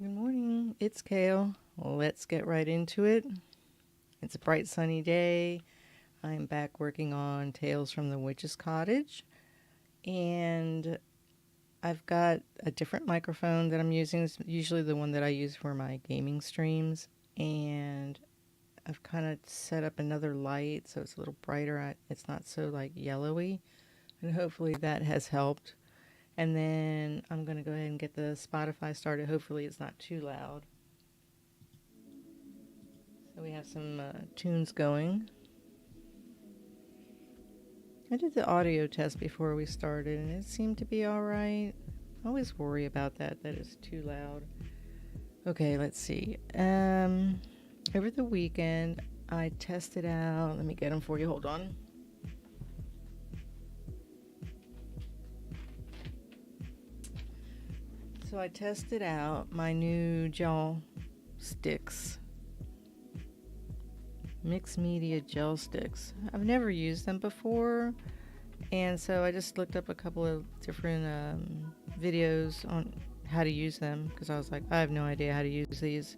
Good morning, it's Cail. Let's get right into it. It's a bright sunny day. I'm back working on Tales from the Witch's Cottage, and I've got a different microphone that I'm using. It's usually the one that I use for my gaming streams, and I've kind of set up another light so it's a little brighter. It's not so like yellowy, and hopefully that has helped. And then I'm going to go ahead and get the Spotify started. Hopefully it's not too loud. So we have some tunes going. I did the audio test before we started and it seemed to be alright. I always worry about that it's too loud. Okay, let's see. Over the weekend I tested out, let me get them for you, hold on. So I tested out my new gel sticks. Mixed media gel sticks. I've never used them before, and so I just looked up a couple of different videos on how to use them because I was like, I have no idea how to use these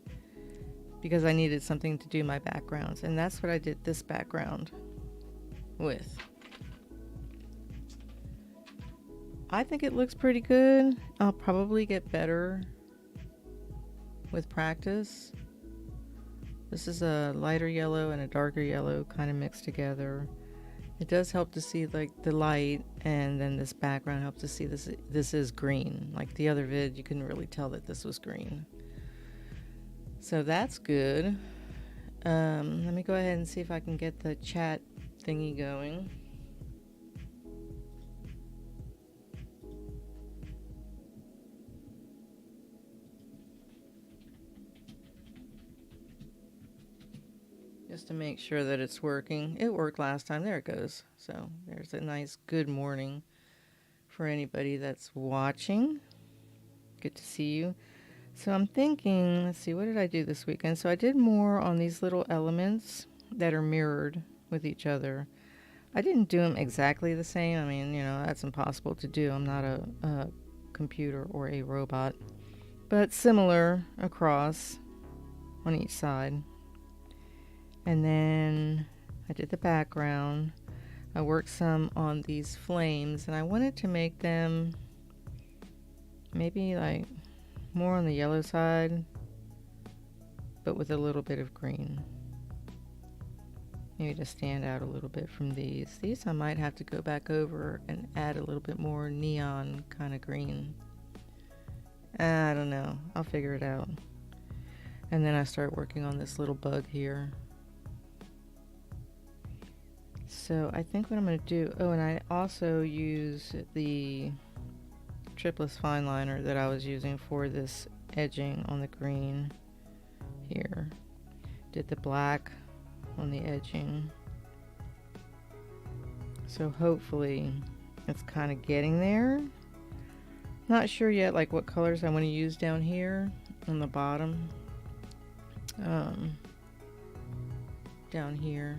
because I needed something to do my backgrounds, and that's what I did this background with. I think it looks pretty good. I'll probably get better with practice. This is a lighter yellow and a darker yellow kind of mixed together. It does help to see like the light, and then this background helps to see this is green. Like the other vid, you couldn't really tell that this was green. So that's good. Let me go ahead and see if I can get the chat thingy going. Just to make sure that it's working. It worked last time. There it goes. So there's a nice good morning for anybody that's watching. Good to see you. So I'm thinking, let's see, what did I do this weekend? So I did more on these little elements that are mirrored with each other. I didn't do them exactly the same. I mean, that's impossible to do. I'm not a computer or a robot. But similar across on each side. And then I did the background. I worked some on these flames, and I wanted to make them maybe like more on the yellow side, but with a little bit of green. Maybe to stand out a little bit from these. These I might have to go back over and add a little bit more neon kind of green. I don't know. I'll figure it out. And then I start working on this little bug here. So I think what I'm going to do, and I also use the tripless fine liner that I was using for this edging on the green here. Did the black on the edging. So hopefully it's kind of getting there. Not sure yet like what colors I want to use down here on the bottom. Down here.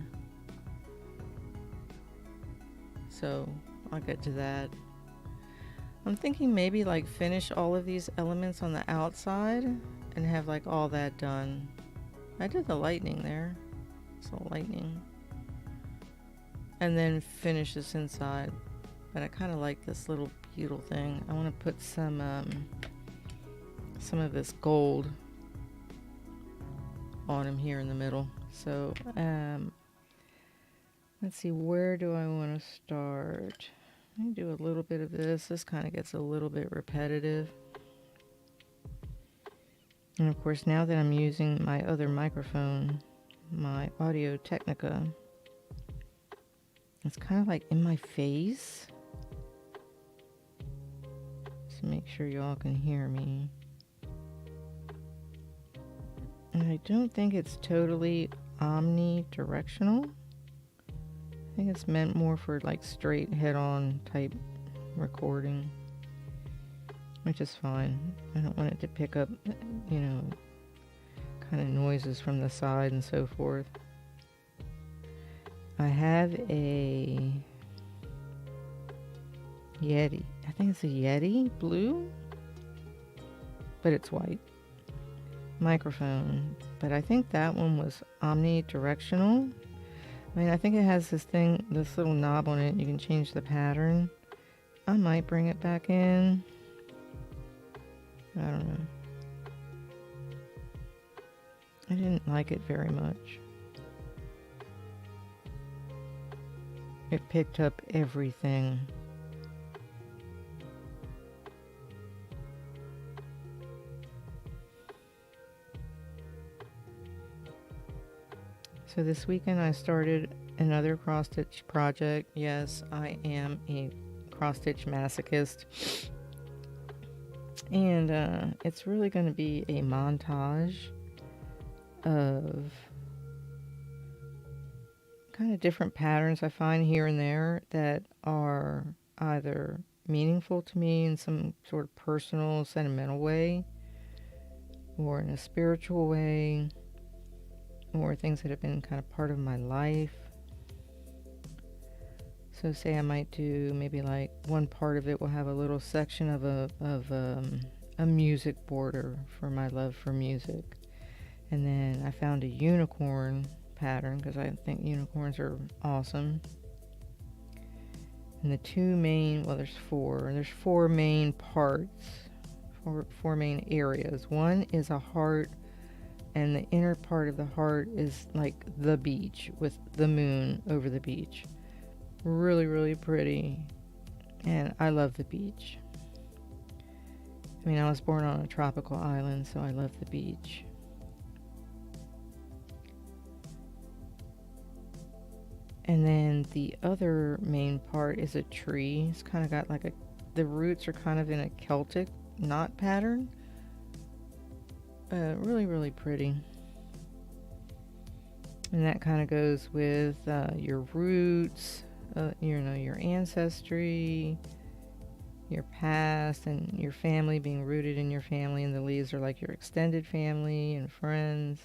So I'll get to that. I'm thinking maybe like finish all of these elements on the outside and have like all that done. I did the lightning there. So lightning. And then finish this inside. But I kind of like this little beetle thing. I want to put some of this gold on him here in the middle. So let's see, where do I want to start? Let me do a little bit of this. This kind of gets a little bit repetitive. And of course, now that I'm using my other microphone, my Audio Technica, it's kind of like in my face. Just make sure y'all can hear me. And I don't think it's totally omnidirectional. I think it's meant more for like straight head-on type recording, which is fine. I don't want it to pick up, kind of noises from the side and so forth. I have a Yeti. I think it's a Yeti blue, but it's white. microphone, but I think that one was omnidirectional. I mean, I think it has this thing, this little knob on it. You can change the pattern. I might bring it back in. I don't know. I didn't like it very much. It picked up everything. So this weekend I started another cross stitch project. Yes, I am a cross stitch masochist. And it's really going to be a montage of kind of different patterns I find here and there that are either meaningful to me in some sort of personal, sentimental way, or in a spiritual way, or things that have been kind of part of my life. So say I might do maybe like one part of it will have a little section of a music border for my love for music. And then I found a unicorn pattern because I think unicorns are awesome. And the two main, well, there's four main parts, four main areas. One is a heart, and the inner part of the heart is like the beach with the moon over the beach. Really, really pretty. And I love the beach. I mean, I was born on a tropical island, so I love the beach. And then the other main part is a tree. It's kind of got like the roots are kind of in a Celtic knot pattern. Really, really pretty. And that kind of goes with your roots, your ancestry, your past, and your family, being rooted in your family. And the leaves are like your extended family and friends.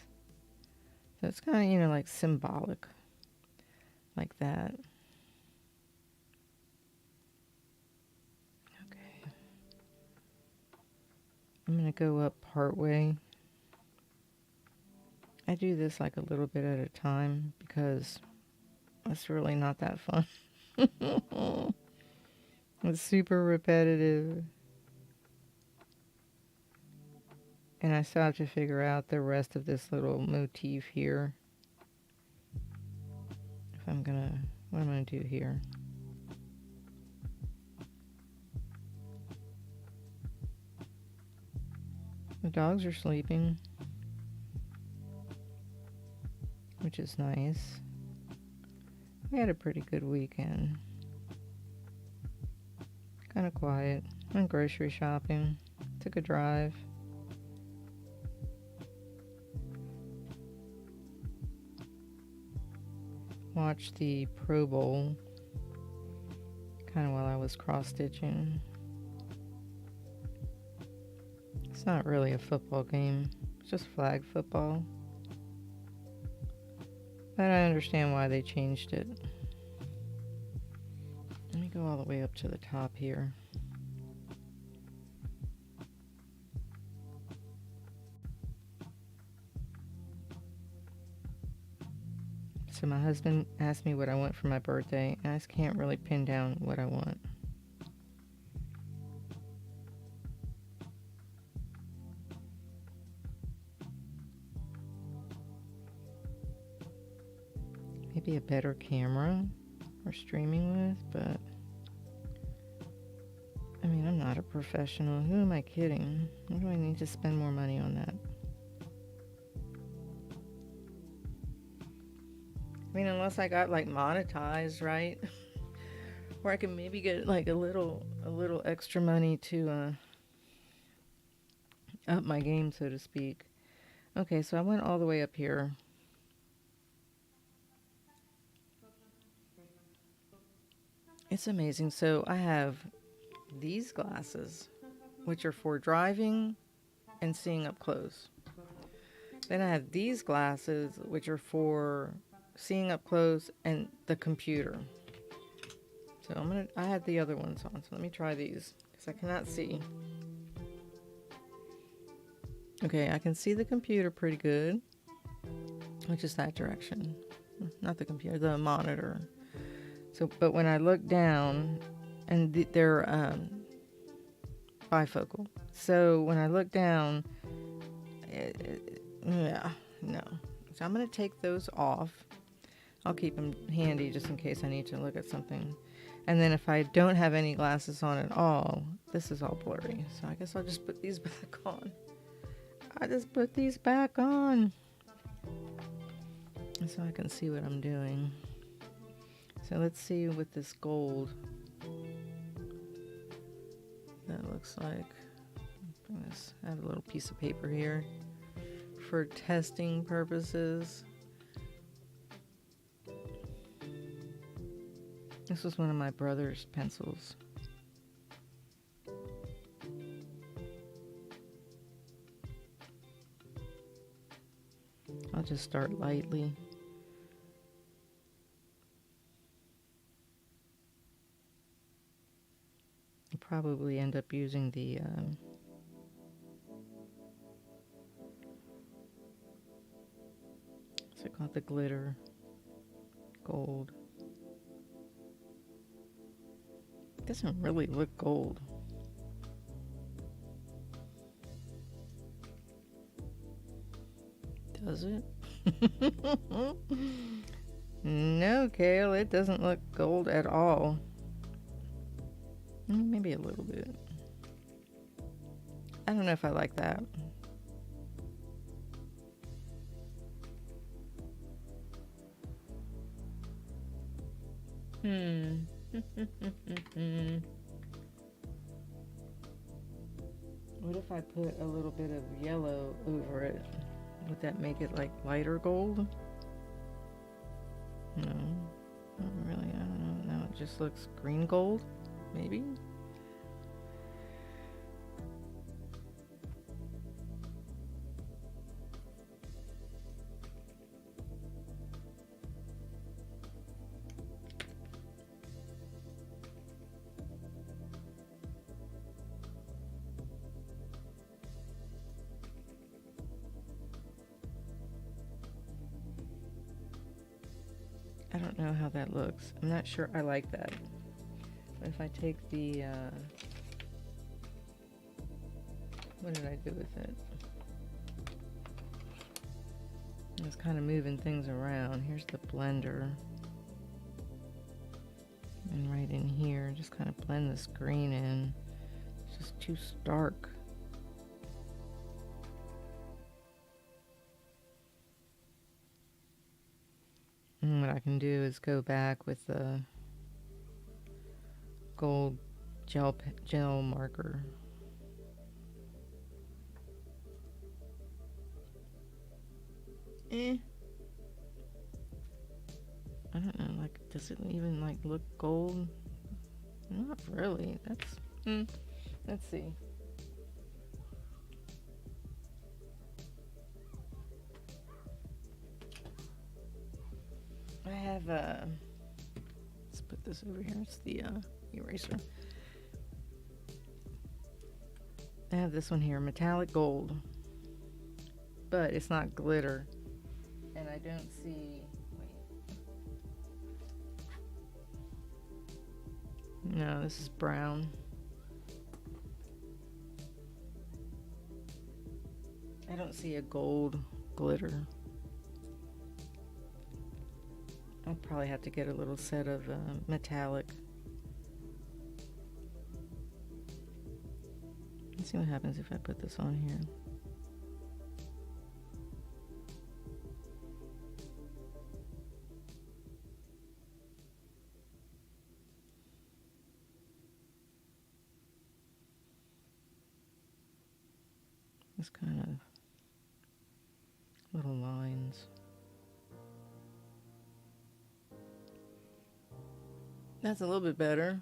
So it's kind of, like symbolic. Like that. Okay. I'm going to go up part way. I do this like a little bit at a time because it's really not that fun. It's super repetitive. And I still have to figure out the rest of this little motif here. What I'm gonna do here. The dogs are sleeping, which is nice. We had a pretty good weekend. Kind of quiet. Went grocery shopping. Took a drive. Watched the Pro Bowl kind of while I was cross-stitching. It's not really a football game. It's just flag football. But I understand why they changed it. Let me go all the way up to the top here. So my husband asked me what I want for my birthday, and I just can't really pin down what I want. Maybe a better camera for streaming with, but I mean, I'm not a professional. Who am I kidding? Why do I need to spend more money on that? I mean, unless I got like monetized, right? Or I can maybe get like a little extra money to up my game, so to speak. Okay, so I went all the way up here. It's amazing. So I have these glasses, which are for driving and seeing up close. Then I have these glasses, which are for seeing up close and the computer. So I had the other ones on, so let me try these because I cannot see. Okay, I can see the computer pretty good, which is that direction. Not the computer, the monitor. So, but when I look down, and they're bifocal. So when I look down, yeah, no. So I'm going to take those off. I'll keep them handy just in case I need to look at something. And then if I don't have any glasses on at all, this is all blurry. So I guess I'll just put these back on. I just put these back on so I can see what I'm doing. So let's see what this gold that looks like. I have a little piece of paper here for testing purposes. This was one of my brother's pencils. I'll just start lightly. I'll probably end up using the what's it called? The glitter gold. It doesn't really look gold. Does it? No, Cail, it doesn't look gold at all. Maybe a little bit. I don't know if I like that. What if I put a little bit of yellow over it? Would that make it like lighter gold? No, not really. I don't know. No, it just looks green gold, maybe. I don't know how that looks. I'm not sure I like that. But if I take the, what did I do with it? I was kind of moving things around. Here's the blender. And right in here, just kind of blend this green in. It's just too stark. And what I can do is go back with the gold gel marker. I don't know, like, does it even like look gold? Not really. That's let's see. I have let's put this over here. It's the eraser. I have this one here, metallic gold, but it's not glitter, and I don't see. Wait. No, this is brown. I don't see a gold glitter. I'll probably have to get a little set of metallic. Let's see what happens if I put this on here. Just kind of little lines. That's a little bit better.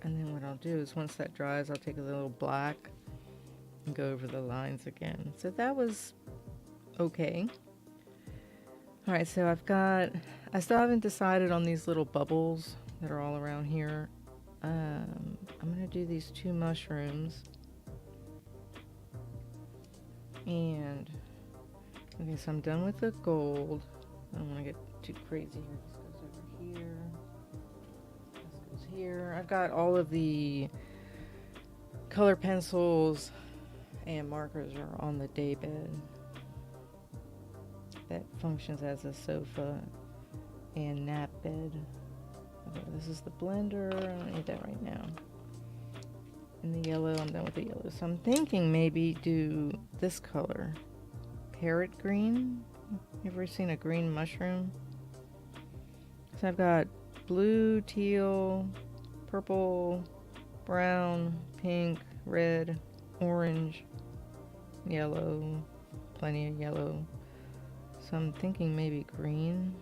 And then what I'll do is once that dries, I'll take a little black and go over the lines again. So that was okay. All right, so I still haven't decided on these little bubbles that are all around here. I'm going to do these 2 mushrooms. And, okay, so I'm done with the gold. I don't want to get too crazy here. This goes over here. This goes here. I've got all of the color pencils and markers are on the day bed. That functions as a sofa and nap bed. Okay, this is the blender. I don't need that right now. And the yellow, I'm done with the yellow. So I'm thinking maybe do this color. Parrot green. You ever seen a green mushroom? So I've got blue, teal, purple, brown, pink, red, orange, yellow, plenty of yellow. So I'm thinking maybe green.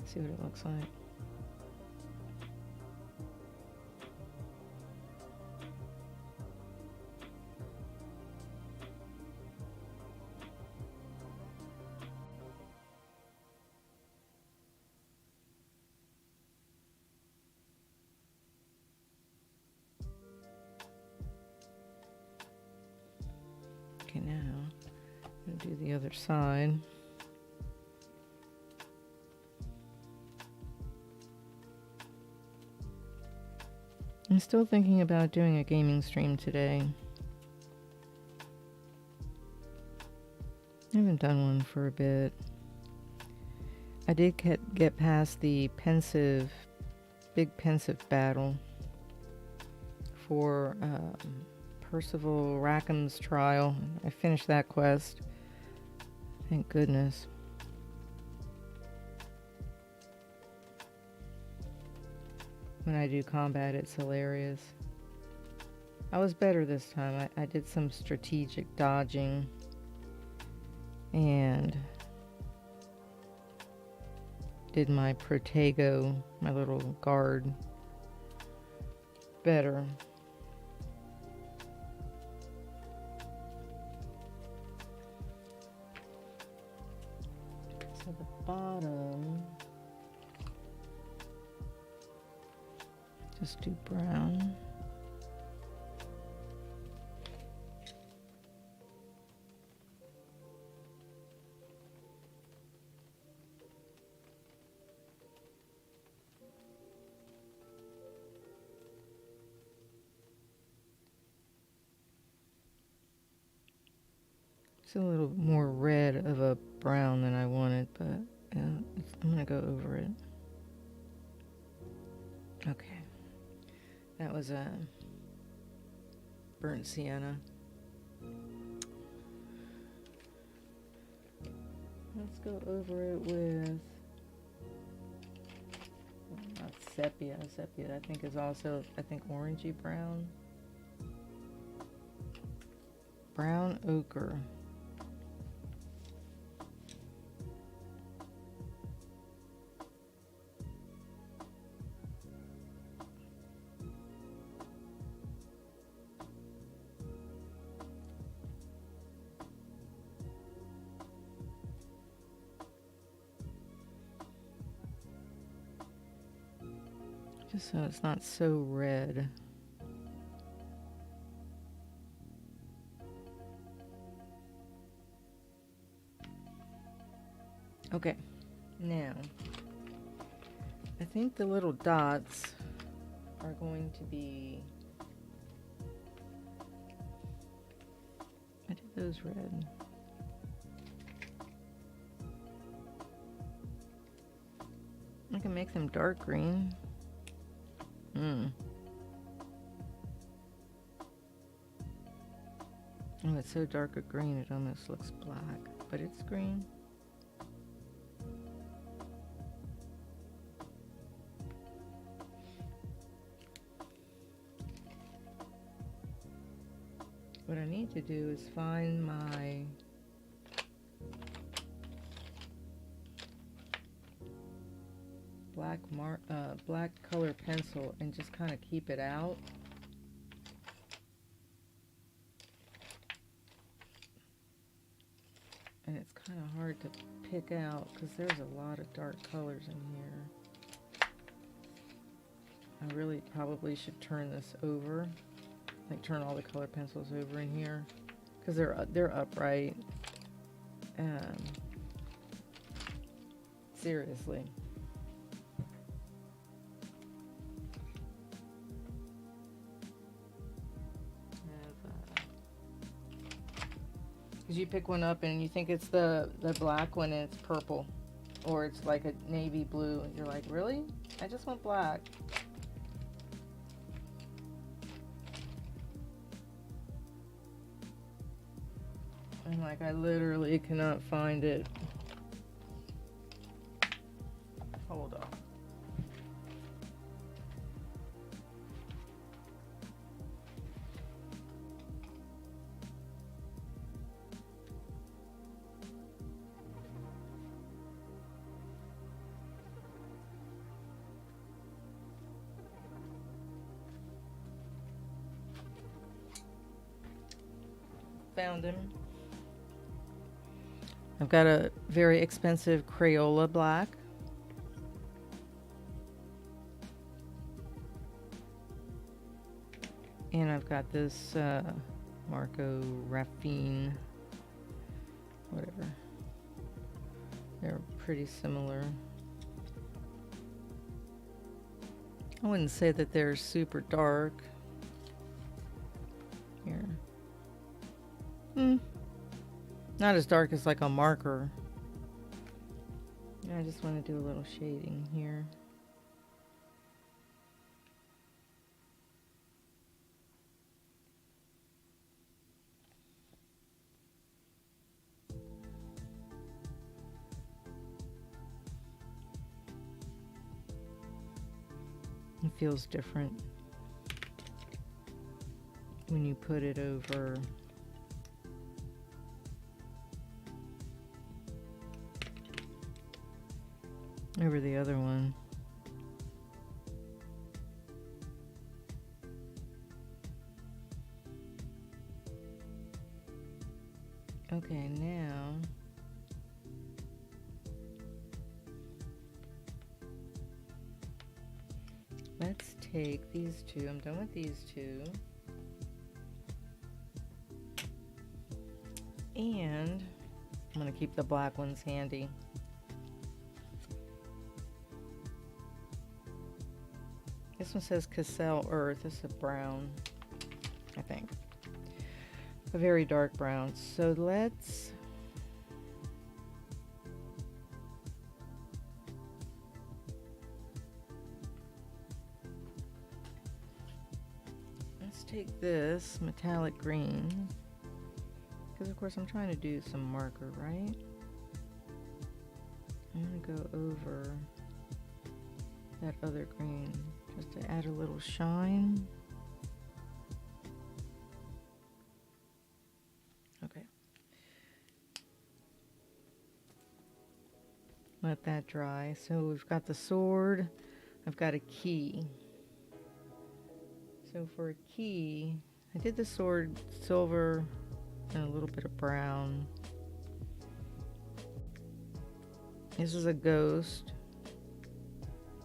See what it looks like. Okay, now I'm gonna do the other side. I'm still thinking about doing a gaming stream today. I haven't done one for a bit. I did get past the big pensive battle for Percival Rackham's trial. I finished that quest. Thank goodness. When I do combat, it's hilarious. I was better this time. I did some strategic dodging and did my Protego, my little guard, better. So the bottom, just do brown. It's a little more red of a brown than I wanted, but I'm gonna go over it. Okay. That was a burnt sienna. Let's go over it with not sepia. Sepia I think is also orangey brown. Brown ochre. Just so it's not so red. Okay, now I think the little dots are going to be, I did those red. I can make them dark green. Oh, it's so dark a green it almost looks black, but it's green. What I need to do is find my black color pencil and just kind of keep it out. And And it's kind of hard to pick out because there's a lot of dark colors in here. I really probably should turn this over, like turn all the color pencils over in here because they're upright. Seriously. Because you pick one up and you think it's the black one and it's purple, or it's like a navy blue, and you're like, really? I just want black. And like, I literally cannot find it. Hold on. Found him. I've got a very expensive Crayola black. And I've got this Marco Raffine, whatever. They're pretty similar. I wouldn't say that they're super dark. Here. Not as dark as like a marker. I just want to do a little shading here. It feels different when you put it over the other one. Okay, now let's take these two. I'm done with these two. And I'm going to keep the black ones handy. This one says Cail Earth. This is a brown, I think. A very dark brown. So let's take this metallic green, because of course I'm trying to do some marker, right? I'm going to go over that other green just to add a little shine. Okay. Let that dry. So we've got the sword. I've got a key. So for a key, I did the sword silver and a little bit of brown. This is a ghost,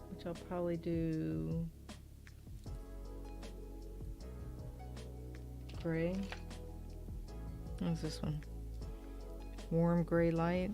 which I'll probably do gray. What's this one? Warm gray light.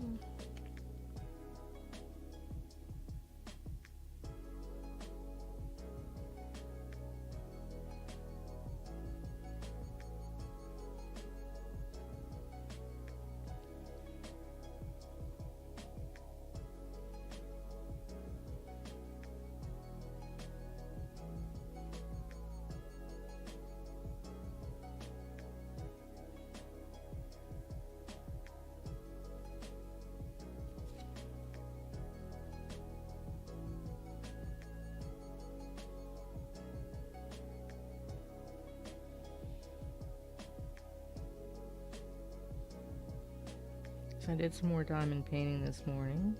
I did some more diamond painting this morning.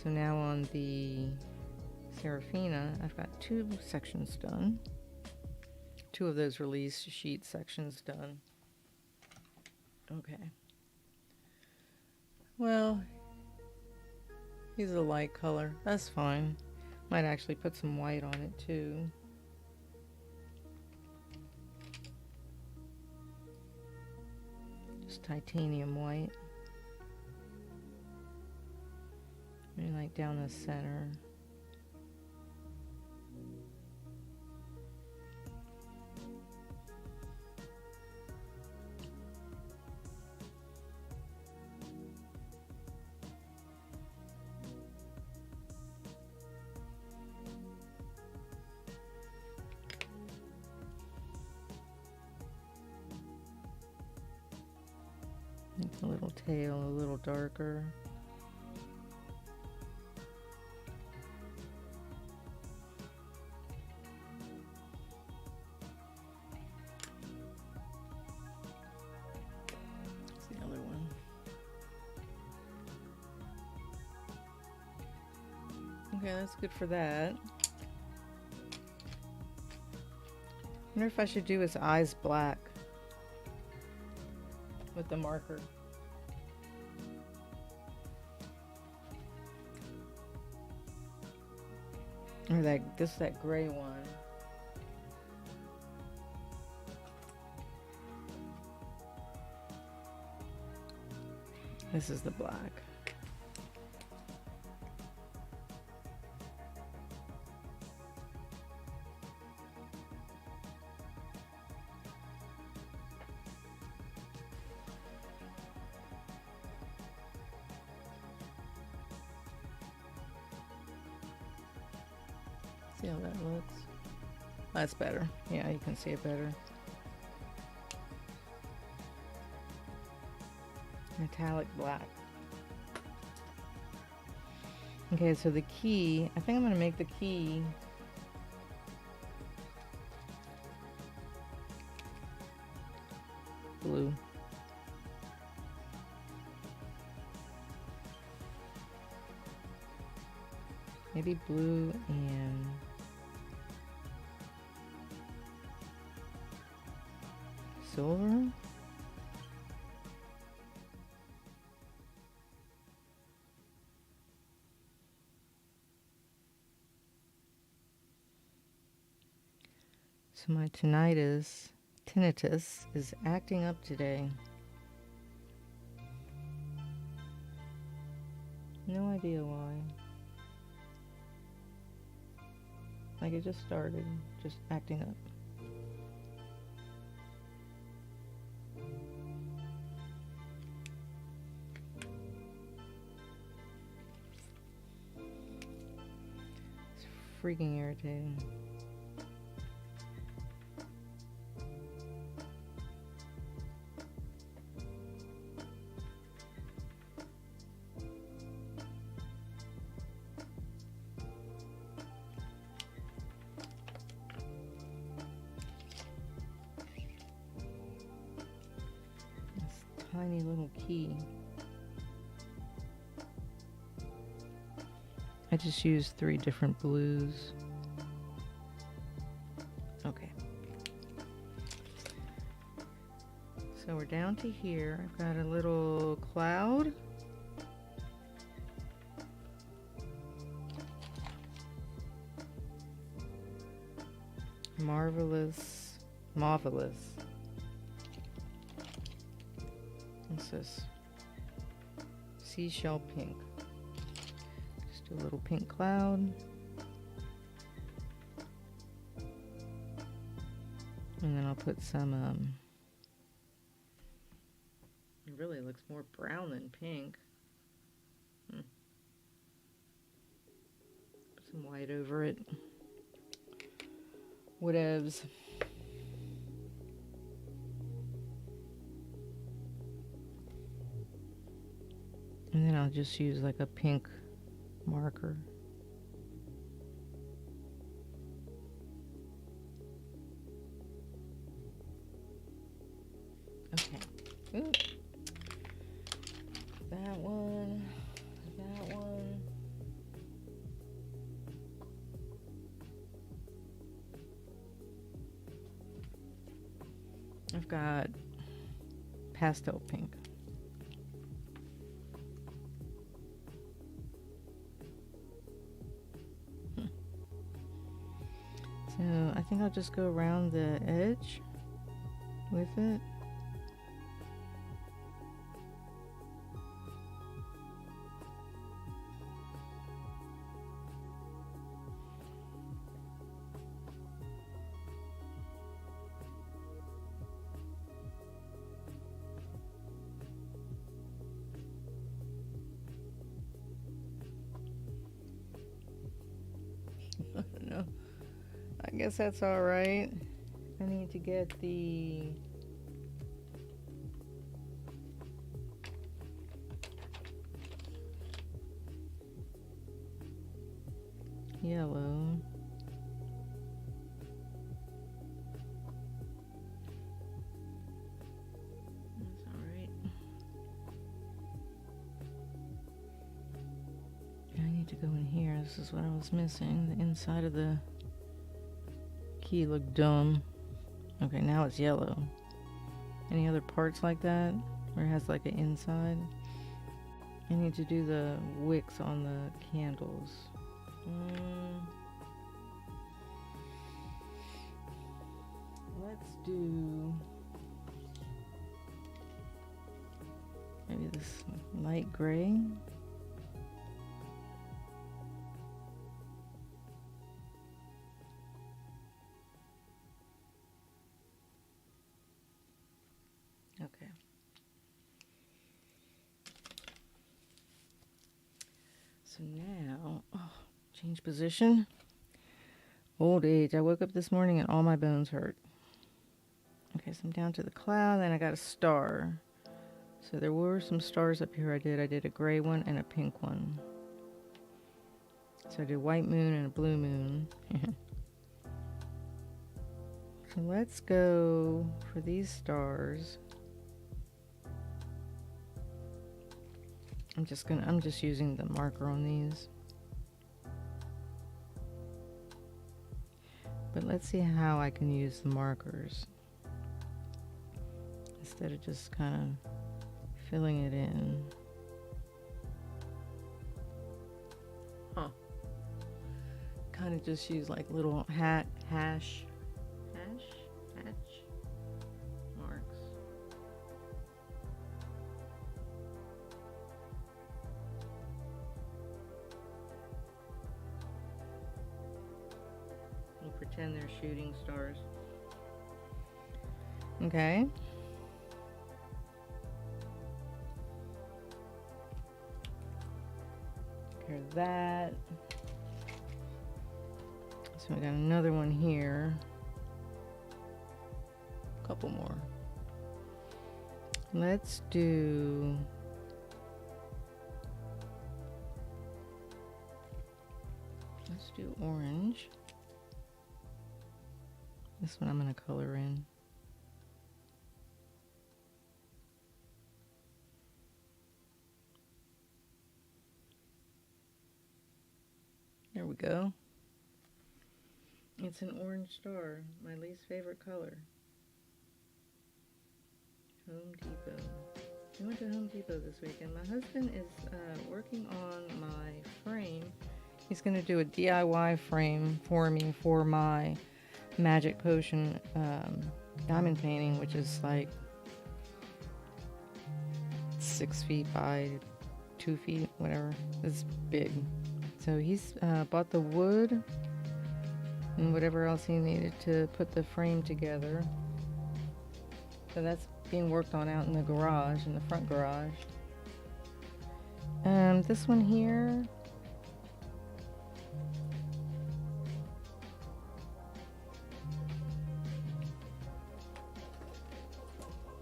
So now on the Serafina, I've got 2 sections done. 2 of those release sheet sections done. Okay. Well, he's a light color. That's fine. Might actually put some white on it too. Just titanium white. Maybe like down the center. Make the little tail a little darker. That's the other one. Okay, that's good for that. I wonder if I should do his eyes black with the marker. Or that gray one. This is the black. See how that looks? That's better. Yeah, you can see it better. Metallic black. Okay, so the key, I think I'm going to make the key blue. Maybe blue and silver. So my tinnitus is acting up today. No idea why. Like it just started, just acting up. It's freaking irritating. Tiny little key. I just used 3 different blues. Okay. So we're down to here. I've got a little cloud. Marvelous. What's this? Seashell pink. Just do a little pink cloud. And then I'll put some, it really looks more brown than pink. Put some white over it. Whatevs. And then I'll just use like a pink marker. Okay. Ooh. That one. That one. I've got pastel pink. I think I'll just go around the edge with it. I don't know. I guess that's all right. I need to get the yellow. That's all right. I need to go in here. This is what I was missing. The inside of the key looked dumb. Okay, now it's yellow. Any other parts like that? Where it has like an inside? I need to do the wicks on the candles. Let's do maybe this light gray. Okay. So now, change position. Old age. I woke up this morning and all my bones hurt. Okay, so I'm down to the cloud, then I got a star. So there were some stars up here I did a gray one and a pink one. So I did a white moon and a blue moon. So let's go for these stars. I'm just using the marker on these. But let's see how I can use the markers instead of just kind of filling it in. Kind of just use like little hatch marks. We'll pretend they're shooting stars. Okay. Here's that. So we got another one here. A couple more. Let's do orange. This one I'm going to color in. There we go. It's an orange star, my least favorite color. Home Depot. We went to Home Depot this weekend. My husband is working on my frame. He's going to do a DIY frame for me for my Magic Potion diamond painting, which is like 6 feet by 2 feet, whatever. It's big. So he's bought the wood and whatever else he needed to put the frame together. So that's being worked on out in the garage, in the front garage. This one here,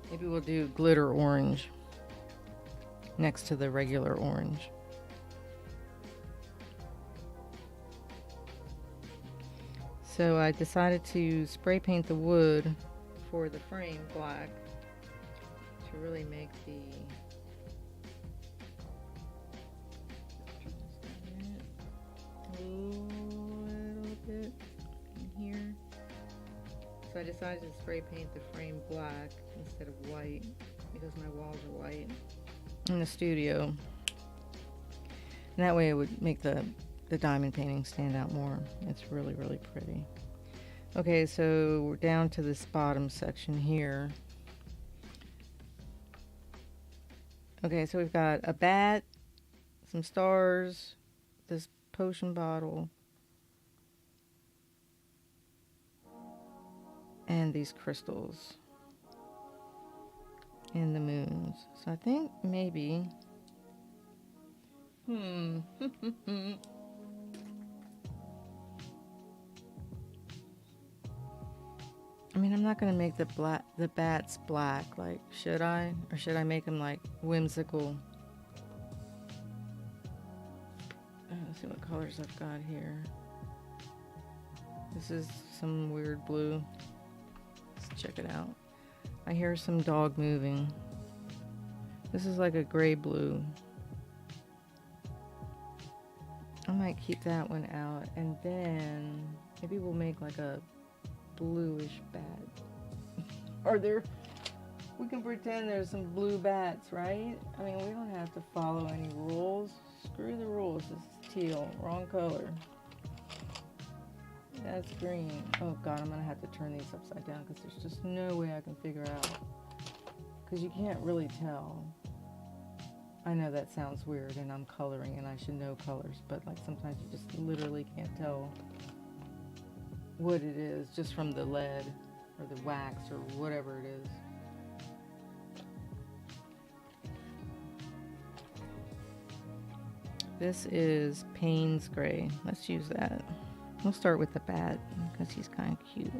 maybe we'll do glitter orange next to the regular orange. So I decided to spray paint the wood for the frame black to really make the a little bit in here. So I decided to spray paint the frame black instead of white because my walls are white in the studio. And that way it would make the diamond painting stand out more. It's really, really pretty. Okay, so we're down to this bottom section here. Okay, so we've got a bat, some stars, this potion bottle, and these crystals, and the moons. So I think maybe... I mean, I'm not gonna make the bats black. Like, should I? Or should I make them like whimsical? Let's see what colors I've got here. This is some weird blue. Let's check it out. I hear some dog moving. This is like a gray blue. I might keep that one out, and then maybe we'll make like a bluish bat. We can pretend there's some blue bats, right? I mean, we don't have to follow any rules. Screw the rules. This is teal, wrong color. That's green. Oh God, I'm gonna have to turn these upside down because there's just no way I can figure out. Because you can't really tell. I know that sounds weird, and I'm coloring, and I should know colors, but like sometimes you just literally can't tell what it is just from the lead or the wax or whatever it is. This is Payne's Gray. Let's use that. We'll start with the bat because he's kind of cute.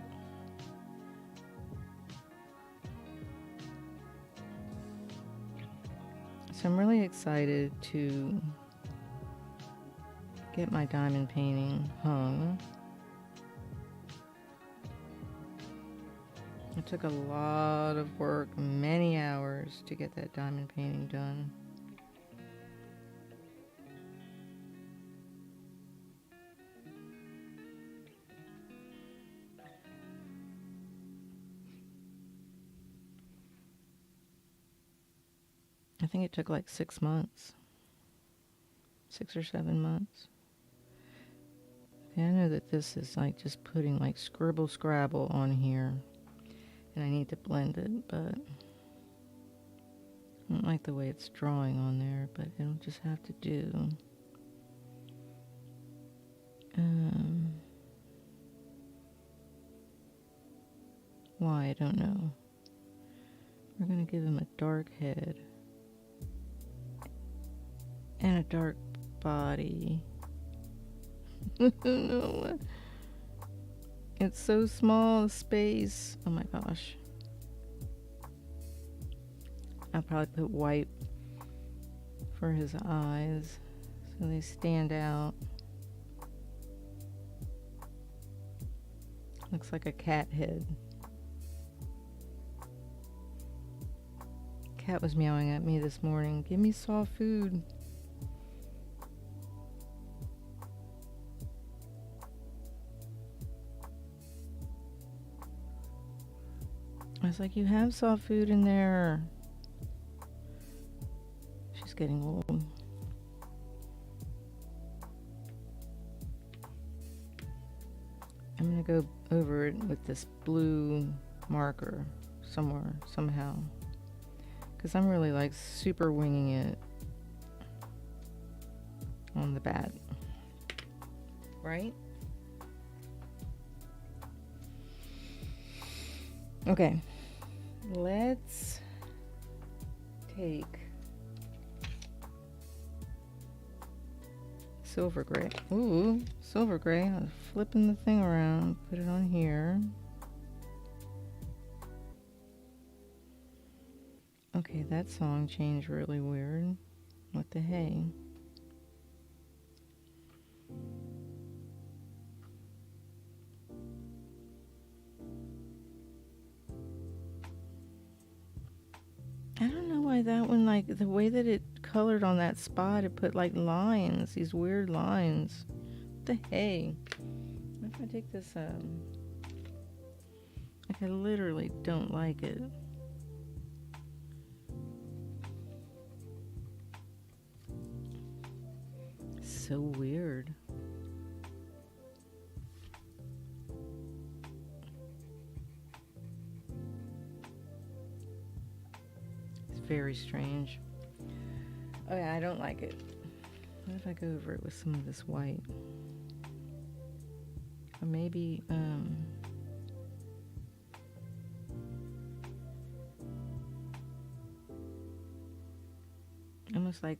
So I'm really excited to get my diamond painting hung. It took a lot of work, many hours to get that diamond painting done. I think it took like 6 months. 6 or 7 months. Okay, I know that this is like just putting like scribble scrabble on here. And I need to blend it, but I don't like the way it's drawing on there, but it'll just have to do. Why, I don't know. We're gonna give him a dark head. And a dark body. No. It's so small, space. Oh my gosh. I'll probably put white for his eyes so they stand out. Looks like a cat head. Cat was meowing at me this morning. Give me soft food. I was like, you have soft food in there. She's getting old. I'm gonna go over it with this blue marker somewhere, somehow. Because I'm really like super winging it on the bat. Right? Okay. Let's take silver gray. Ooh, silver gray. I was flipping the thing around. Put it on here. Okay, that song changed really weird. What the hey? I don't know why that one, like, the way that it colored on that spot, it put, like, lines, these weird lines. What the hey? What if I take this, like, I literally don't like it. So weird. very strange. Oh yeah, I don't like it. What if I go over it with some of this white? Or maybe, almost like,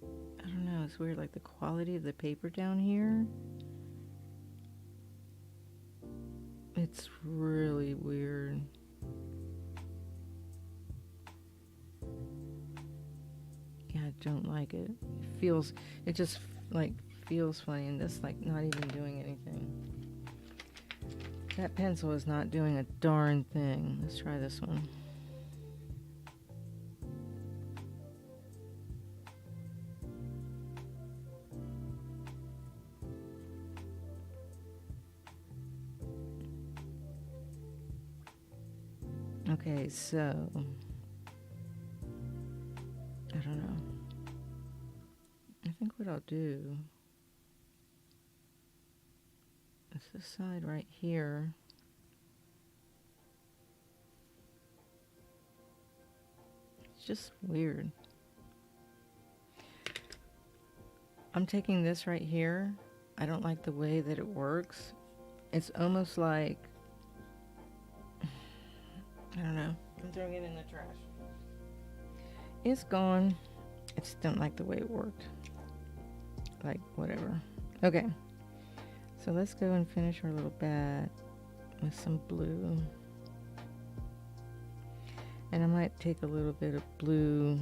I don't know, it's weird, like the quality of the paper down here. It's really weird. Yeah, I don't like it. It just like feels funny, and this like not even doing anything. That pencil is not doing a darn thing. Let's try this one. Okay, so I don't know. I think what I'll do is this side right here. It's just weird. I'm taking this right here. I don't like the way that it works. It's almost like, I don't know. I'm throwing it in the trash. It's gone. I just don't like the way it worked. Like, whatever. Okay. So let's go and finish our little bat with some blue. And I might take a little bit of blue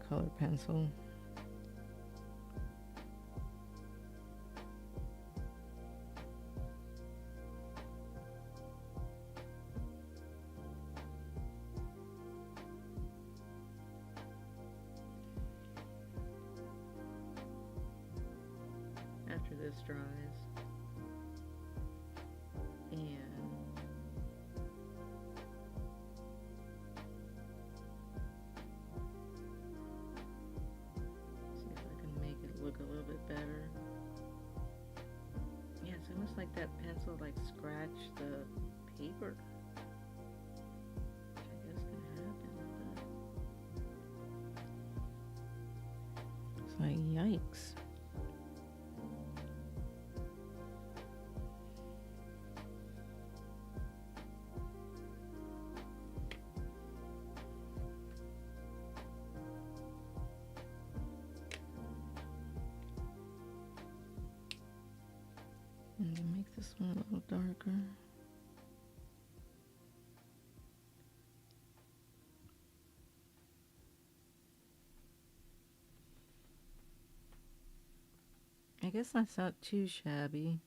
color pencil. After this dries, and see if I can make it look a little bit better. Yeah, it's almost like that pencil like scratched the paper. Which I guess can happen, but it's like yikes. I'm gonna make this one a little darker. I guess that's not too shabby.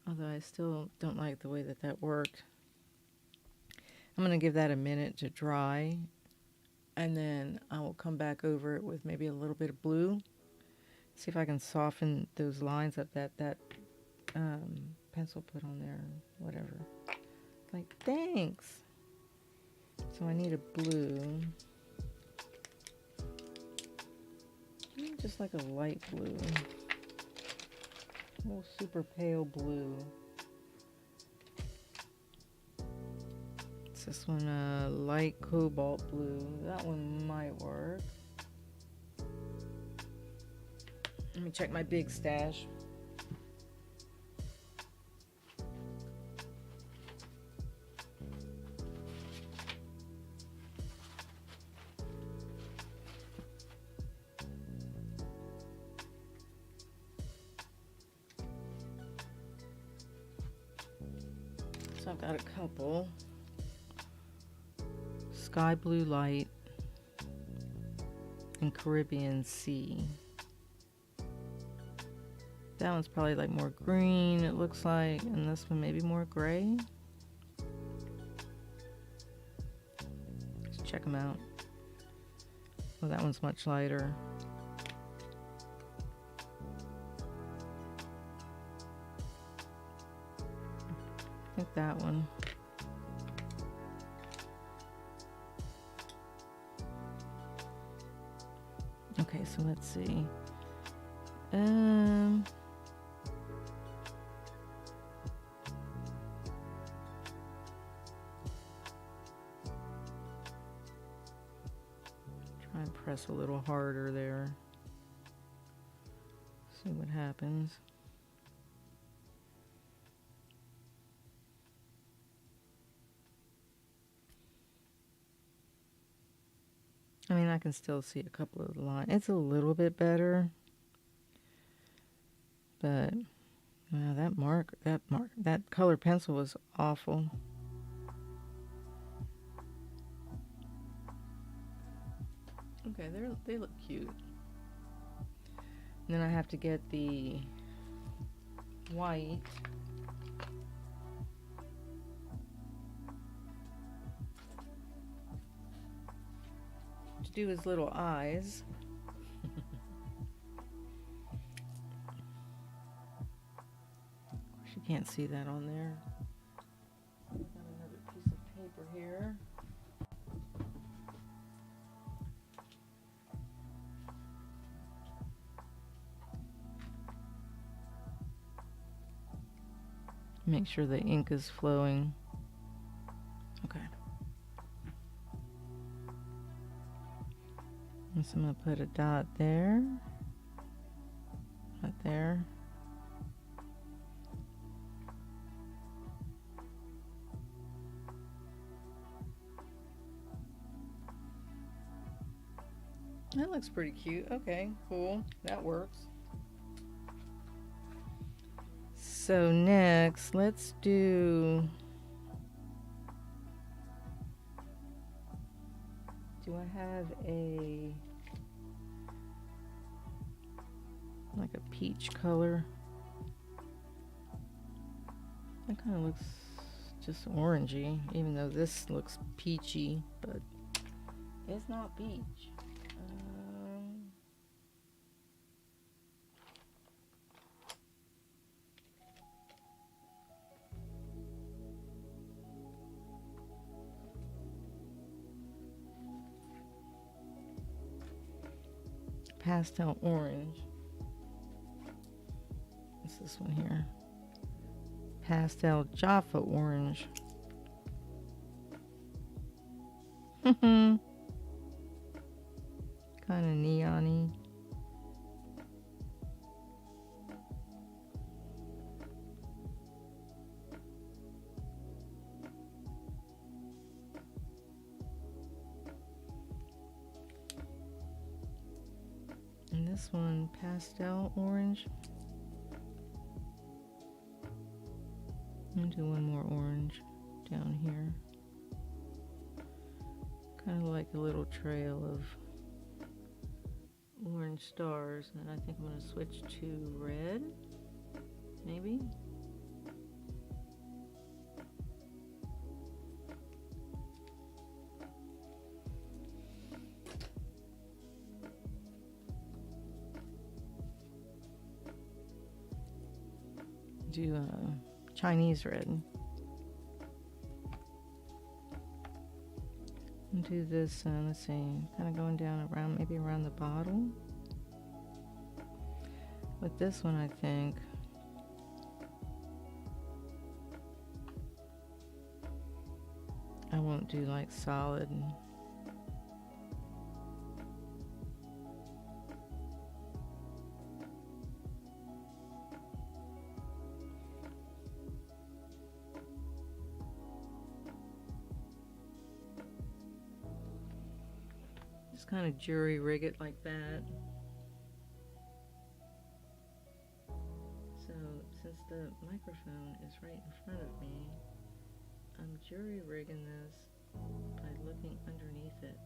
Although I still don't like the way that that worked. I'm gonna give that a minute to dry, and then I will come back over it with maybe a little bit of blue. See if I can soften those lines up that pencil put on there, whatever. Like, thanks. So I need a blue. Just like a light blue. A little super pale blue. It's this one, light cobalt blue. That one might work. Let me check my big stash. So I've got a couple. Sky Blue Light and Caribbean Sea. That one's probably like more green, it looks like, and this one maybe more gray. Let's check them out. Oh, that one's much lighter. I think that one. Okay, so let's see. press a little harder there. See what happens. I mean, I can still see a couple of lines. It's a little bit better, but wow, that color pencil was awful. Okay, they look cute. And then I have to get the white. To do his little eyes. You can't see that on there. I've got another piece of paper here. Make sure the ink is flowing. Okay. So I'm going to put a dot there. Right there. That looks pretty cute. Okay, cool. That works. So next, let's do... Do I have like a peach color? That kind of looks just orangey, even though this looks peachy, but it's not peach. Pastel orange. What's this one here? Pastel Jaffa orange. Kind of neon-y. And this one, pastel orange. I'm gonna do one more orange down here. Kind of like a little trail of orange stars. And I think I'm gonna switch to red, maybe. Do Chinese red. And do this, let's see, kind of going down around, maybe around the bottle. With this one, I think I won't do like solid. Just kind of jury rig it like that. So since the microphone is right in front of me, I'm jury rigging this by looking underneath it.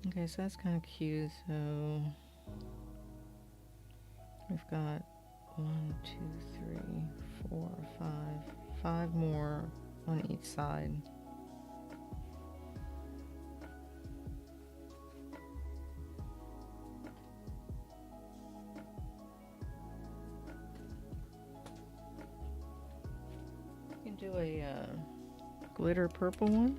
Okay, so that's kind of cute. So we've got 1, 2, 3, 4, 5 more on each side. You can do a glitter purple one.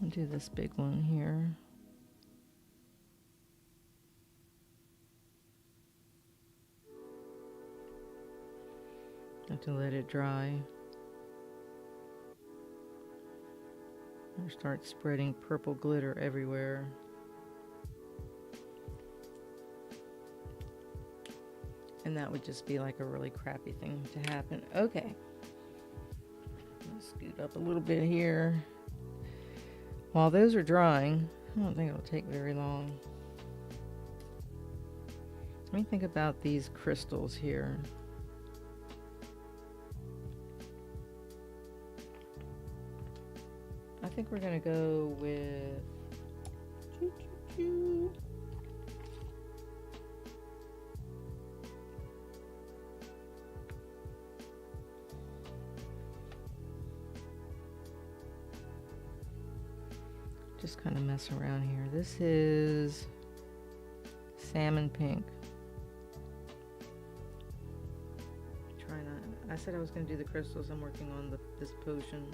I'll do this big one here. to let it dry. Or start spreading purple glitter everywhere. And that would just be like a really crappy thing to happen. Okay. Let's scoot up a little bit here. While those are drying, I don't think it'll take very long. Let me think about these crystals here. I think we're gonna go with just kind of mess around here. This is salmon pink. Try not. I said I was going to do the crystals. I'm working on this potion.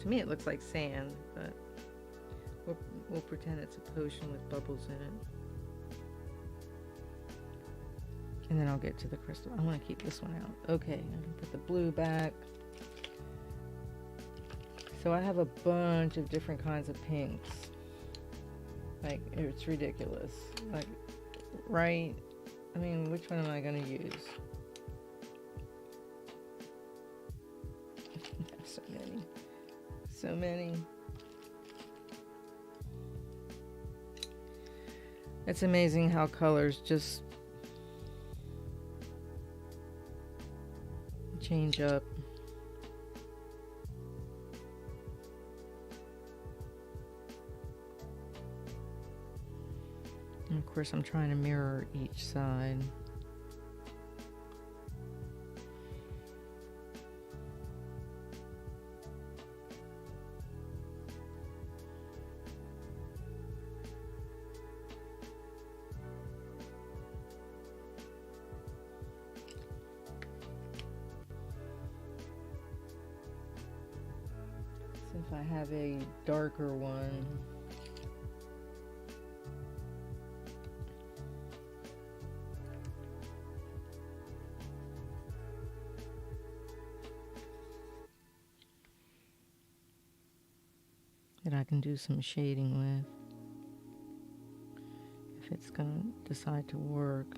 To me, it looks like sand, but we'll pretend it's a potion with bubbles in it. And then I'll get to the crystal. I want to keep this one out. Okay, I'm going to put the blue back. So I have a bunch of different kinds of pinks. Like, it's ridiculous. Like, right? I mean, which one am I going to use? So many. So many. It's amazing how colors just change up. And of course, I'm trying to mirror each side. So if I have a darker one, that I can do some shading with, if it's gonna decide to work.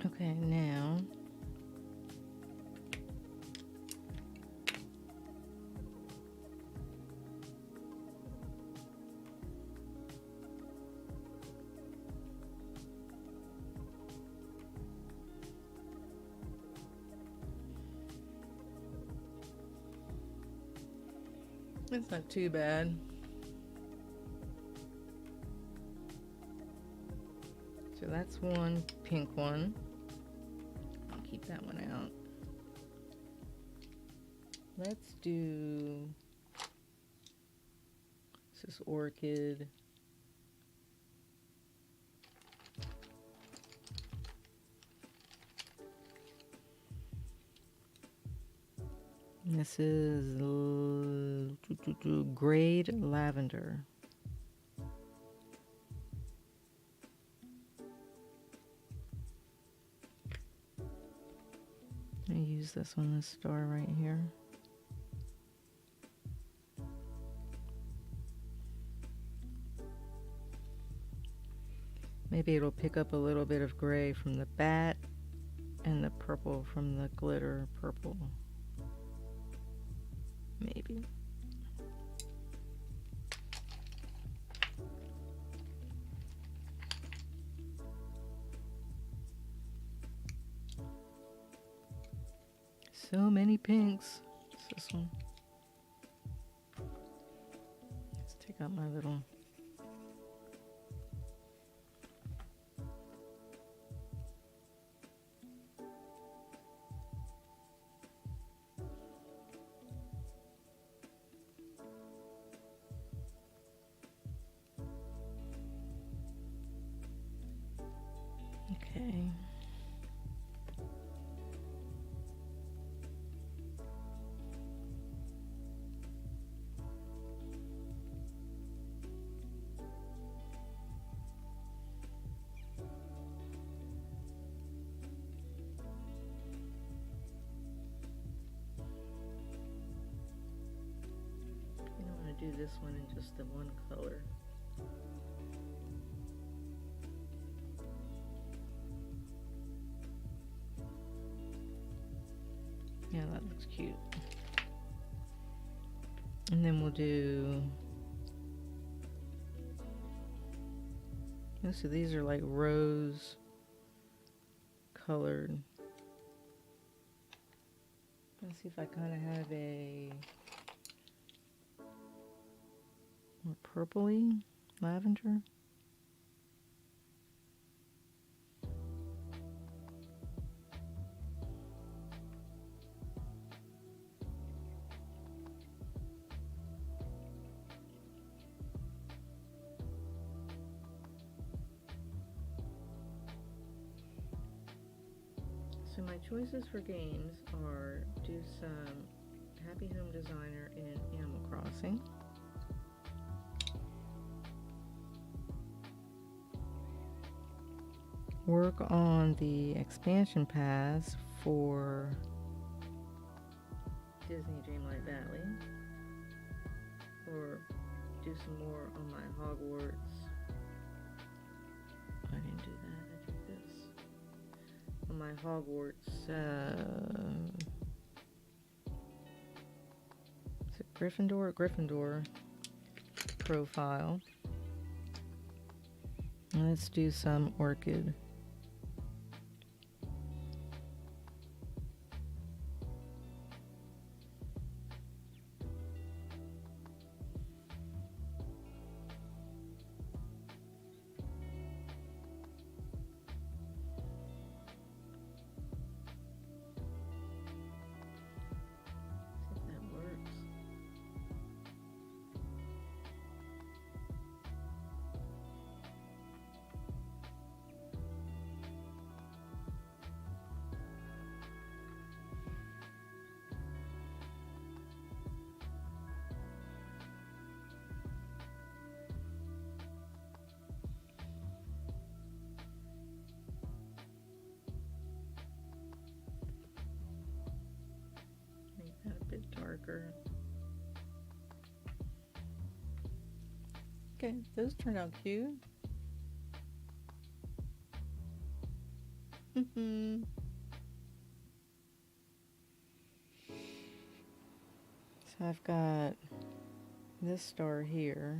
Okay, now it's not too bad. So that's one pink one. I'll keep that one out. Let's do, this is orchid. This is grade lavender. I use this one, this star right here. Maybe it'll pick up a little bit of gray from the bat and the purple from the glitter purple. Maybe. So many pinks. What's this one? Let's take out my little... Okay. I don't want to do this one in just the one color. Yeah, that looks cute. And then we'll do... So these are like rose colored. Let's see if I kind of have a more purpley lavender. So my choices for games are do some Happy Home Designer in Animal Crossing. Work on the expansion paths for Disney Dreamlight Valley. Or do some more on my Hogwarts. I didn't do that, I did this. On my Hogwarts, is it Gryffindor? Gryffindor profile. And let's do some orchid. Darker. Okay, those turned out cute. So I've got this star here.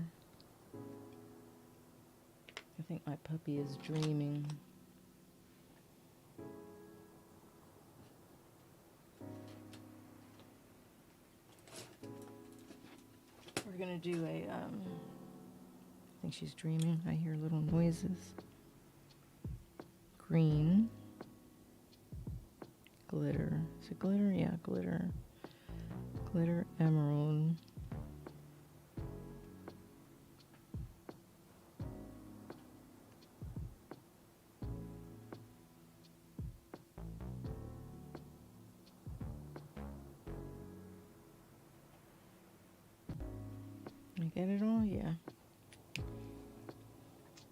I think my puppy is dreaming. We're gonna do a, I think she's dreaming. I hear little noises. Green. Glitter. Is it glitter? Yeah, glitter. Glitter emerald. I get it all? Yeah.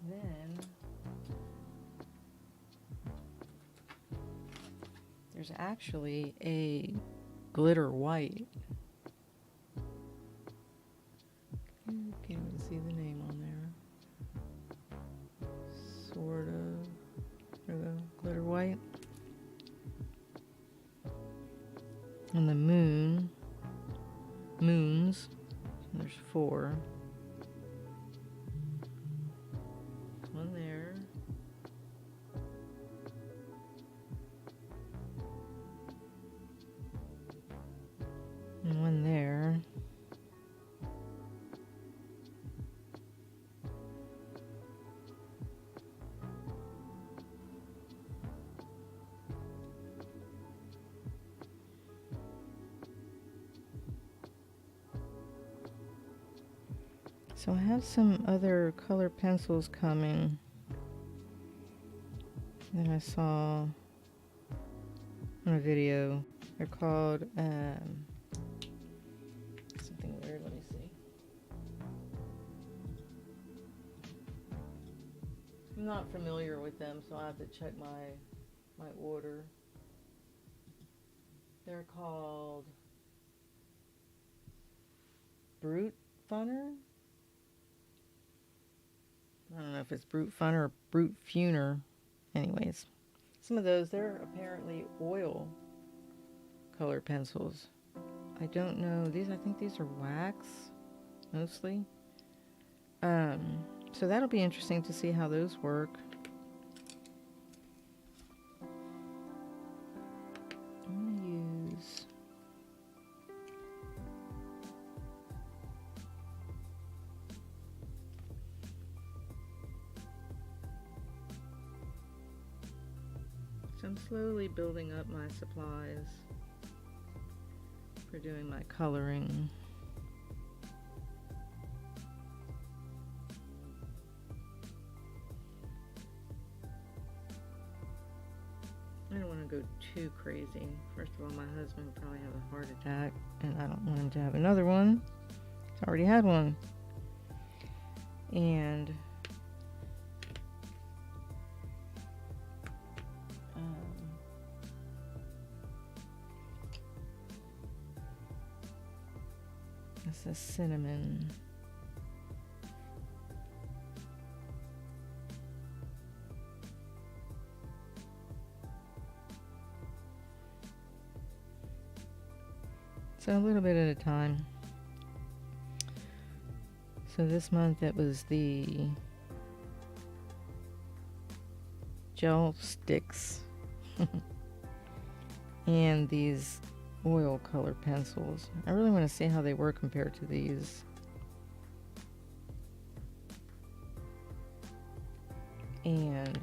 Then there's actually a glitter white. Can't even see the name on there. Sort And the moons, there's 4. There's one there. And one there. So I have some other color pencils coming that I saw on a video. They're called something weird. Let me see. I'm not familiar with them, so I have to check my order. They're called Brute Funner. I don't know if it's Brute Funner or Brute Funer. Anyways, some of those, they're apparently oil color pencils. I don't know. I think these are wax, mostly. So that'll be interesting to see how those work. I'm going to use... So I'm slowly building up my supplies for doing my coloring. I don't want to go too crazy. First of all, my husband will probably have a heart attack, and I don't want him to have another one. He's already had one. And this is cinnamon. So a little bit at a time. So this month it was the gel sticks and these oil color pencils. I really want to see how they work compared to these. And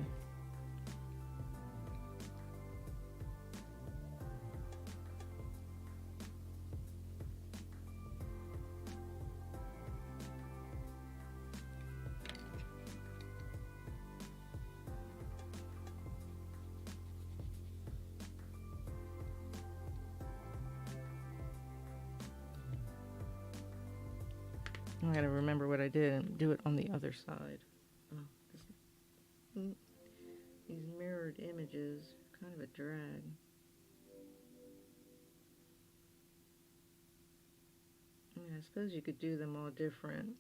I gotta remember what I did and do it on the other side. Oh, these mirrored images, kind of a drag. I mean, I suppose you could do them all different,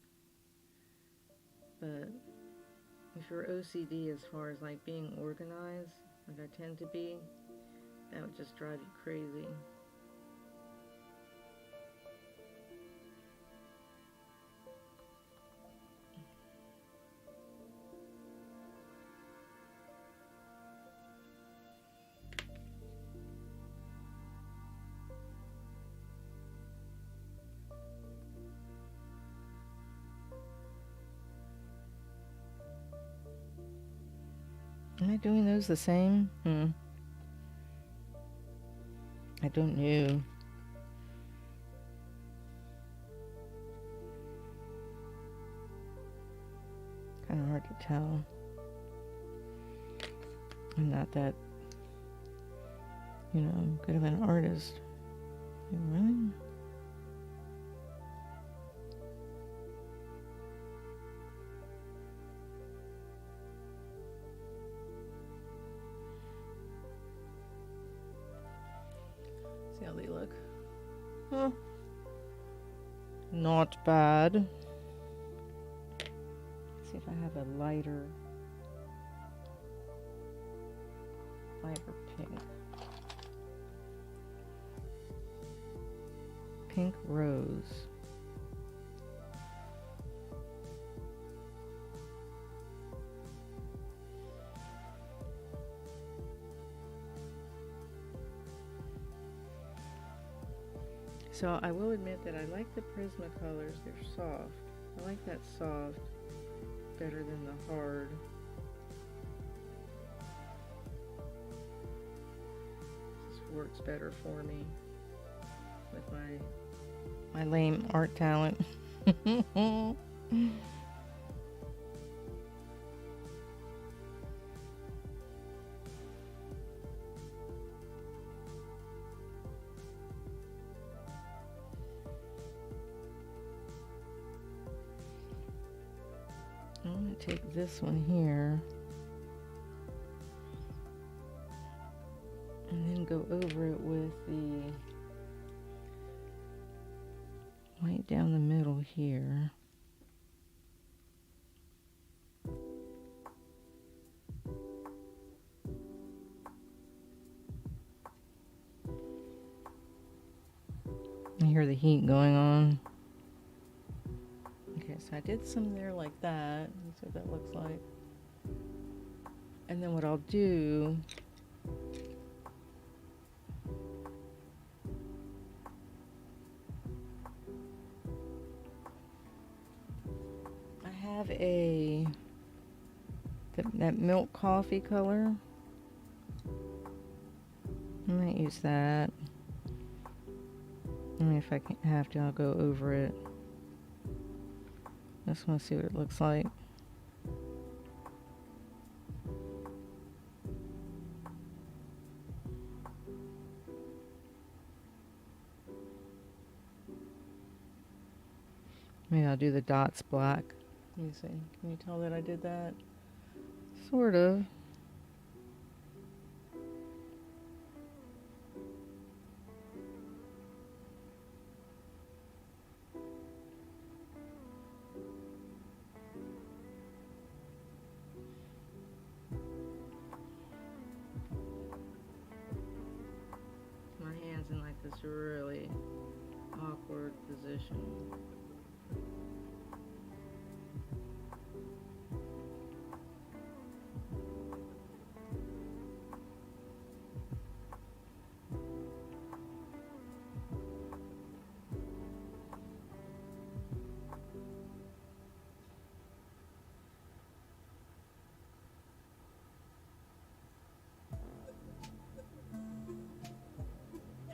but if you're OCD as far as like being organized, like I tend to be, that would just drive you crazy. Am I doing those the same? I don't know. Kind of hard to tell. I'm not that, good of an artist. Really? See how they look. Huh. Not bad. Let's see if I have a lighter pink. pink rose. So I will admit that I like the Prismacolors. They're soft. I like that soft better than the hard. This works better for me with my lame art talent. I'm going to take this one here and then go over it with the white down the middle here. I hear the heat going on. Okay, so I did some there like that. That's what that looks like. And then what I'll do, I have that milk coffee color. I might use that. I mean, if I have to, I'll go over it. I just want to see what it looks like. Maybe I'll do the dots black. Let me see. Can you tell that I did that? Sort of. My hand's in like this really awkward position.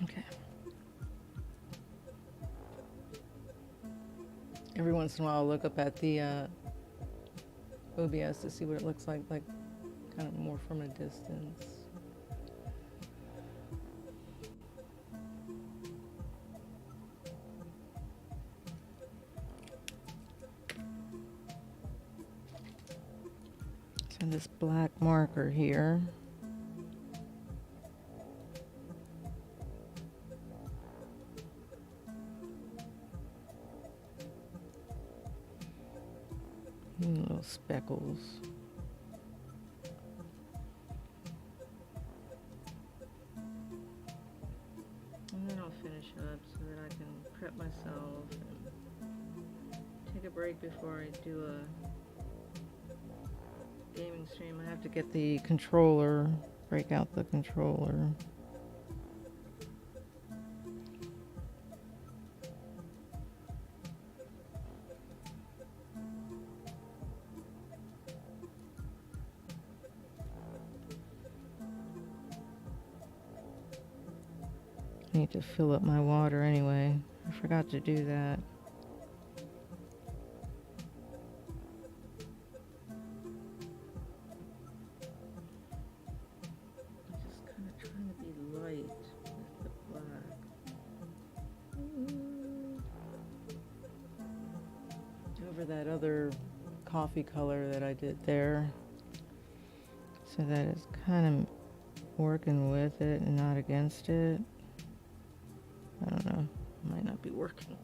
Okay. Every once in a while I'll look up at the OBS to see what it looks like kind of more from a distance. So this black marker here. Little speckles. And then I'll finish up so that I can prep myself and take a break before I do a gaming stream. I have to get the controller, break out the controller. I need to fill up my water anyway. I forgot to do that. I'm just kind of trying to be light with the black. Over that other coffee color that I did there. So that it's kind of working with it and not against it. I don't know, it might not be working.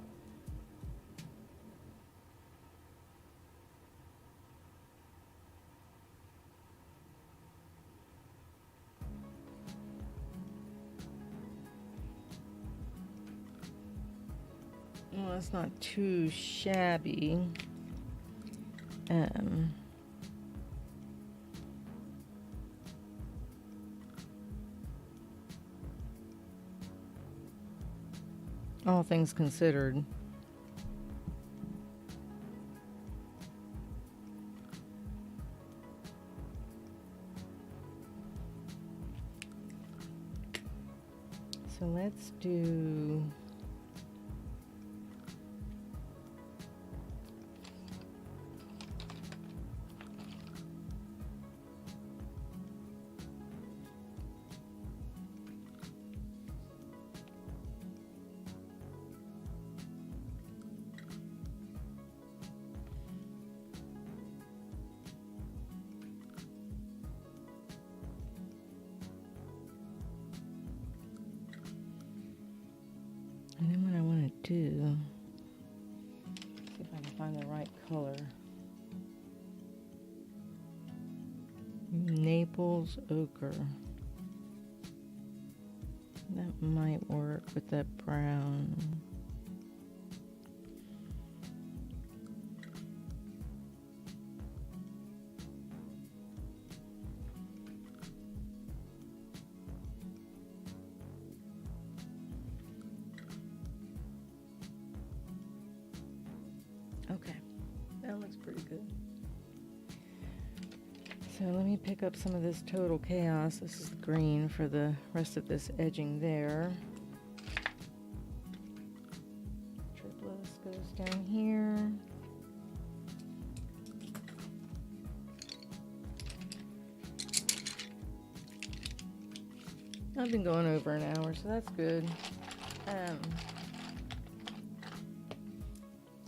Well, it's not too shabby. All things considered. So let's do and then what I want to do, see if I can find the right color. Naples ochre. That might work with that brown. Okay, that looks pretty good. So let me pick up some of this Total Chaos. This is the green for the rest of this edging there. Triplus goes down here. I've been going over an hour, so that's good.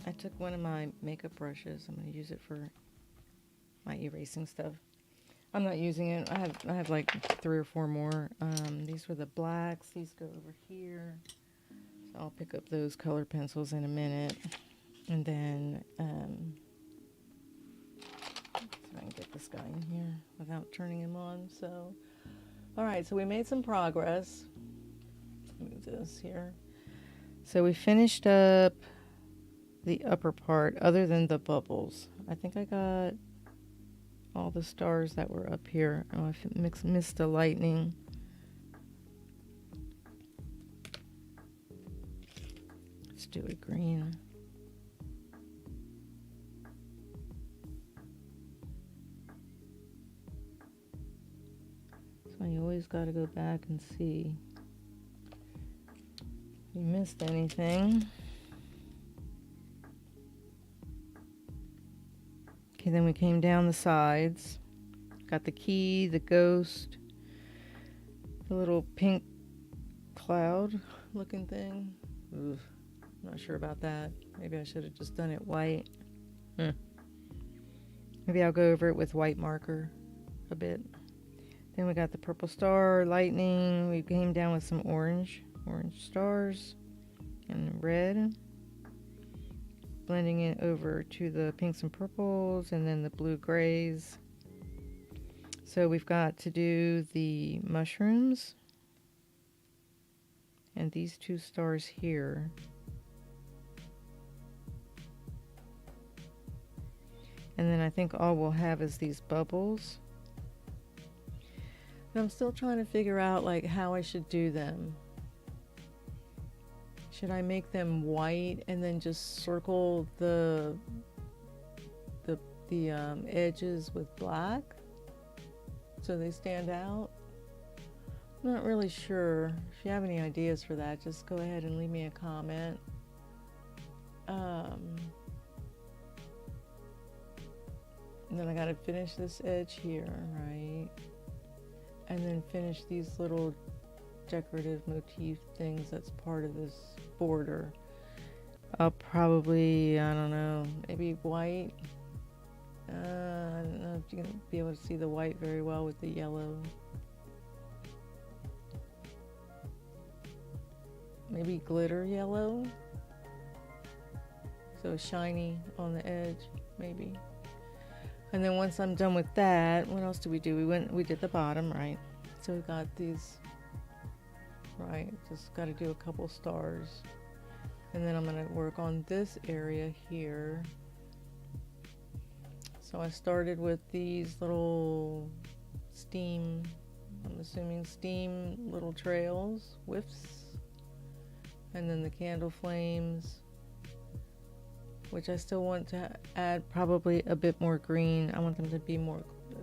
I took one of my makeup brushes. I'm going to use it for my erasing stuff. I'm not using it. I have like 3 or 4 more. These were the blacks. These go over here. So I'll pick up those color pencils in a minute. And then, so I can get this guy in here without turning him on. So, all right, so we made some progress. Move this here. So we finished up the upper part other than the bubbles. I think I got all the stars that were up here. Oh, I missed the lightning. Let's do it green. So you always got to go back and see if you missed anything. Okay, then we came down the sides. Got the key, the ghost, the little pink cloud looking thing. Ooh, not sure about that. Maybe I should have just done it white. Maybe I'll go over it with white marker a bit. Then we got the purple star, lightning. We came down with some orange stars and red. Blending it over to the pinks and purples and then the blue grays. So we've got to do the mushrooms and these 2 stars here. And then I think all we'll have is these bubbles. But I'm still trying to figure out like how I should do them. Should I make them white and then just circle the edges with black so they stand out? I'm not really sure. If you have any ideas for that, just go ahead and leave me a comment. And then I gotta finish this edge here, right? And then finish these little decorative motif things that's part of this border. I'll probably, I don't know, maybe white. I don't know if you're gonna be able to see the white very well with the yellow. Maybe glitter yellow. So shiny on the edge, maybe. And then once I'm done with that, what else did we do? We did the bottom, right? So we got these, right? Just got to do a couple stars. And then I'm going to work on this area here. So I started with these little steam, I'm assuming steam little trails, whiffs, and then the candle flames, which I still want to add probably a bit more green. I want them to be more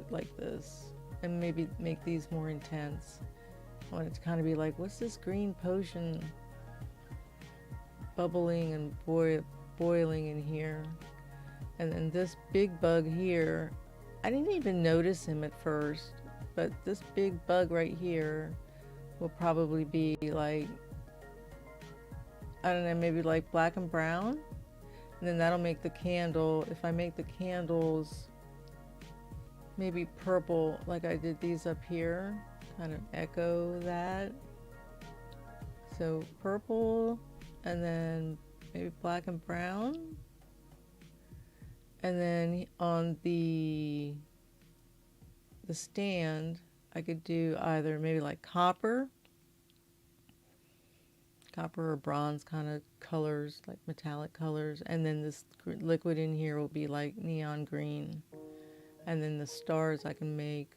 like this, and maybe make these more intense. I want it to kind of be like, what's this green potion bubbling and boiling in here? And then this big bug here, I didn't even notice him at first, but this big bug right here will probably be like, I don't know, maybe like black and brown. And then that'll make the candle, if I make the candles maybe purple, like I did these up here, kind of echo that. So purple, and then maybe black and brown. And then on the stand, I could do either maybe like copper or bronze kind of colors, like metallic colors. And then this liquid in here will be like neon green. And then the stars I can make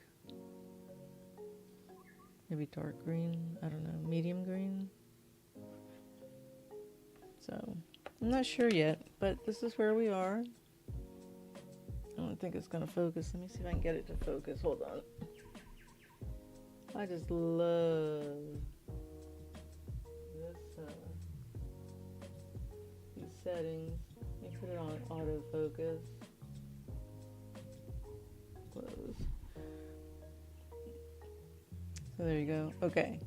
maybe dark green, I don't know, medium green. So I'm not sure yet, but this is where we are. I don't think it's going to focus. Let me see if I can get it to focus. Hold on. I just love this, these settings. Let me put it on autofocus. Close. So there you go. Okay.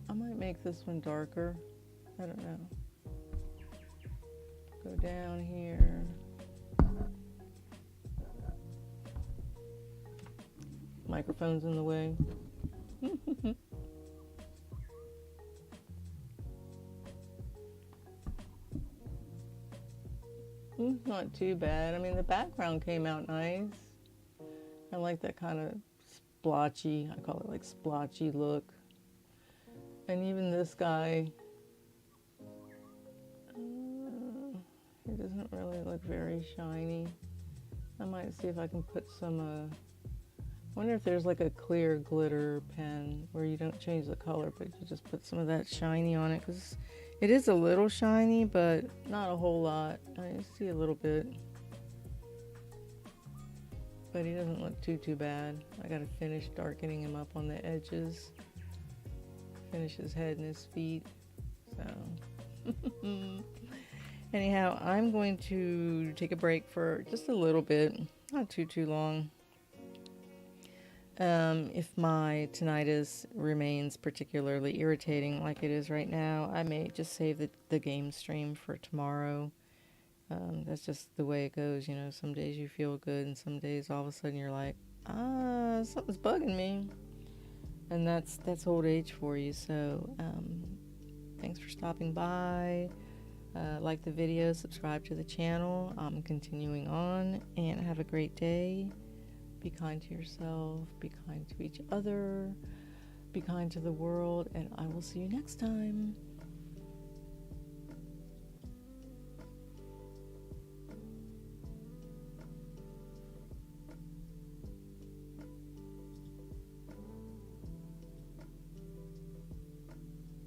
I might make this one darker. I don't know. Go down here. Microphone's in the way. Not too bad. I mean, the background came out nice. I like that kind of splotchy, I call it like splotchy look. And even this guy, he doesn't really look very shiny. I might see if I can put some, I wonder if there's like a clear glitter pen where you don't change the color, but you just put some of that shiny on it, because it is a little shiny, but not a whole lot. I see a little bit. But he doesn't look too bad. I gotta finish darkening him up on the edges. Finish his head and his feet. So anyhow, I'm going to take a break for just a little bit, not too long. If my tinnitus remains particularly irritating like it is right now, I may just save the game stream for tomorrow. That's just the way it goes, you know. Some days you feel good, and some days all of a sudden you're like, something's bugging me. And that's old age for you. So thanks for stopping by. Like the video, subscribe to the channel. I'm continuing on, and have a great day. Be kind to yourself, be kind to each other, be kind to the world, and I will see you next time.